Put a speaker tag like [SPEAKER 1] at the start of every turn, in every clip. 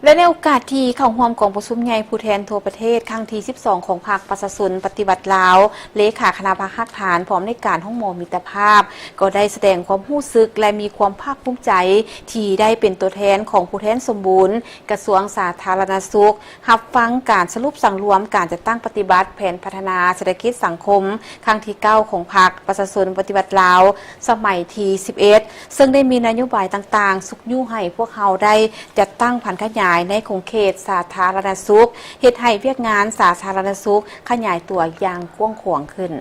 [SPEAKER 1] และในโอกาสที่เข้าร่วมกองประชุมใหญ่ผู้แทนทั่วประเทศครั้งที่ 12 ของพรรคประชาชนปฏิวัติลาวเลขาคณะพรรคฐานพร้อมในการห้องหมอมิตรภาพก็ได้แสดงความรู้สึกและมีความภาคภูมิใจที่ได้เป็นตัวแทนของผู้แทนสมบูรณ์กระทรวงสาธารณสุขรับฟังการสรุปสั่งรวมการจัดตั้งปฏิบัติแผนพัฒนาเศรษฐกิจสังคมครั้งที่ 9 ของพรรคประชาชนปฏิบัติลาวสมัยที่ 11 ซึ่งได้มีนโยบายต่างๆสุกยู่ให้พวกเขาได้จัดตั้งผันขยายในของเขตสาธารณสุขเฮ็ดให้เวียกงานสาธารณสุขขยายตัวอย่างกว้างขวางขึ้น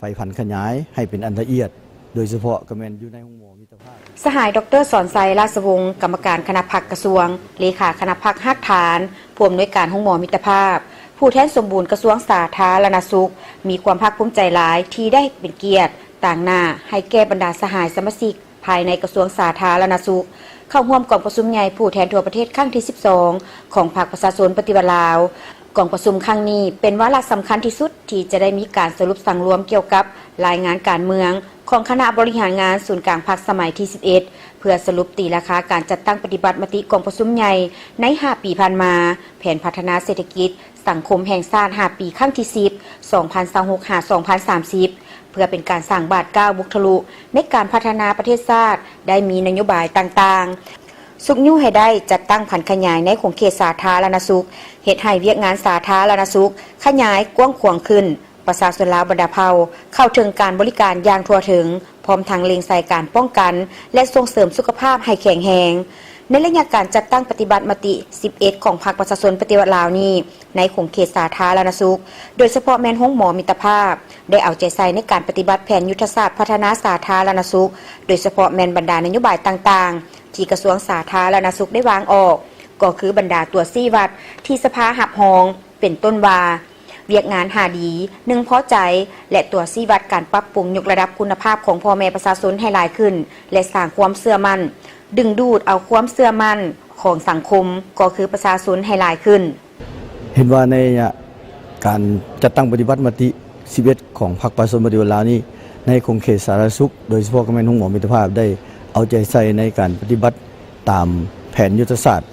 [SPEAKER 2] ไปผันขยายให้เป็นอันละเอียดโดยเฉพาะกระแมนอยู่ในห้องหมอมิตรภาพ
[SPEAKER 1] สหายดร.สอนไซราชวงศ์กรรมการคณะพรรคกระทรวงเลขาคณะพรรคหักฐานผู้อำนวยการห้องหมอมิตรภาพผู้แทนสมบูรณ์กระทรวงสาธารณสุขมีความภาคภูมิใจหลายที่ได้เป็นเกียรติต่างหน้าให้แก่บรรดาสหายสมาชิกภายในกระทรวงสาธารณสุขเข้าร่วมกองประชุมใหญ่ผู้แทนทั่วประเทศครั้งที่ 12 ของพรรคประชาชนปฏิวัติลาวกองประชุมครั้งนี้เป็นวาระสำคัญที่สุดที่จะได้มีการสรุปสั่งรวมเกี่ยวกับรายงานการเมืองของคณะบริหารงานศูนย์กลางพรรคสมัยที่ 11 เพื่อสรุปตีราคาการจัดตั้งปฏิบัติมติกองประชุมใหญ่ใน 5 ปีผ่านมาแผนพัฒนาเศรษฐกิจสังคมแห่งชาติ 5 ปีครั้งที่ 10 2026-2030 เพื่อเป็นการสร้างบาทก้าวบุกทะลุในการพัฒนาประเทศชาติได้มีนโยบายต่างๆสุกยู่ให้ได้จัดตั้งผันขยายในของเขตสาธารณสุขเฮ็ดให้เวียกงานสาธารณสุขขยายกว้างขวางขึ้นประชาชนลาวบรรดาเผ่าเข้าถึงการบริการอย่างทั่วถึงพร้อมทั้งเล็งใส่การป้องกันและส่งเสริมสุขภาพให้แข็งแรงในระยะการจัดตั้งปฏิบัติมติ 11 ของพรรคประชาชนปฏิวัติลาวนี้ในของเขตสาธารณสุขโดยเฉพาะแม่นห้องหมอมิตรภาพได้เอาใจใส่ในการปฏิบัติแผนยุทธศาสตร์พัฒนาสาธารณสุขโดยเฉพาะแม่นบรรดานโยบายต่างๆที่กระทรวงสาธารณสุขได้วางออกก็คือบรรดาตัวซี่วัดที่สภาหับหองเป็นต้นว่าเวียกงานหาดี1พอใจและตัวซี่วัดการปรับปรุงยกระดับคุณภาพของพ่อแม่ประชาชนให้หลายขึ้นและสร้างความเชื่อมั่นดึงดูดเอาความเชื่อมั่นของสังคมก็คือประชาชนให้หลายขึ้น
[SPEAKER 2] เห็นว่าในการจัดตั้งปฏิบัติมติ11ของพรรคประชาชนปฏิวัติลาวนี้ในของเขตสาธารณสุขโดยเฉพาะกระแมนห้องหมอมิตรภาพได้เอาใจใส่ในการปฏิบัติตามแผนยุทธศาสตร์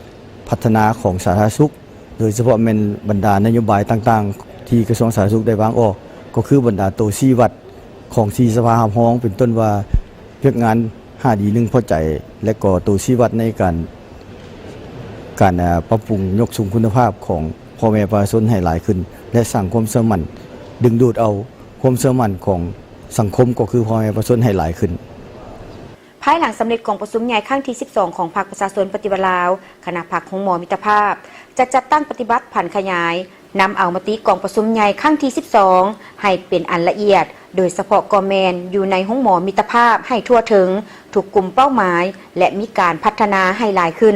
[SPEAKER 2] พัฒนาของสาธารณสุขโดยเฉพาะแม่นบรรดานโยบายต่างๆที่กระทรวงสาธารณสุขได้วางออกก็คือบรรดาตัวซี่วัดของซีสภาหับห้องเป็นต้นว่าเวียกงาน5 ดี 1พอใจและก็ตัวชี้วัดในการปรับปรุงยกสูงคุณภาพของพ่อแม่ประชาชนให้หลายขึ้นและสร้างความเชื่อมั่นดึงดูดเอาความเชื่อมั่นของสังคมก็คือพ่อแม่ประชาชนให้หลายขึ้น
[SPEAKER 1] ภายหลังสำเร็จกองประชุมใหญ่ครั้งที่ 12 ของพรรคประชาชนปฏิวัติลาวคณะพรรคห้องหมอมิตรภาพจะจัดตั้งปฏิบัติผันขยายนำเอามติกองประชุมใหญ่ครั้งที่ 12 ให้เป็นอันละเอียดโดยเฉพาะกอแมนอยู่ในห้องหมอมิตรภาพให้ทั่วถึงถูกกลุ่มเป้าหมายและมีการพัฒนาให้หลายขึ้น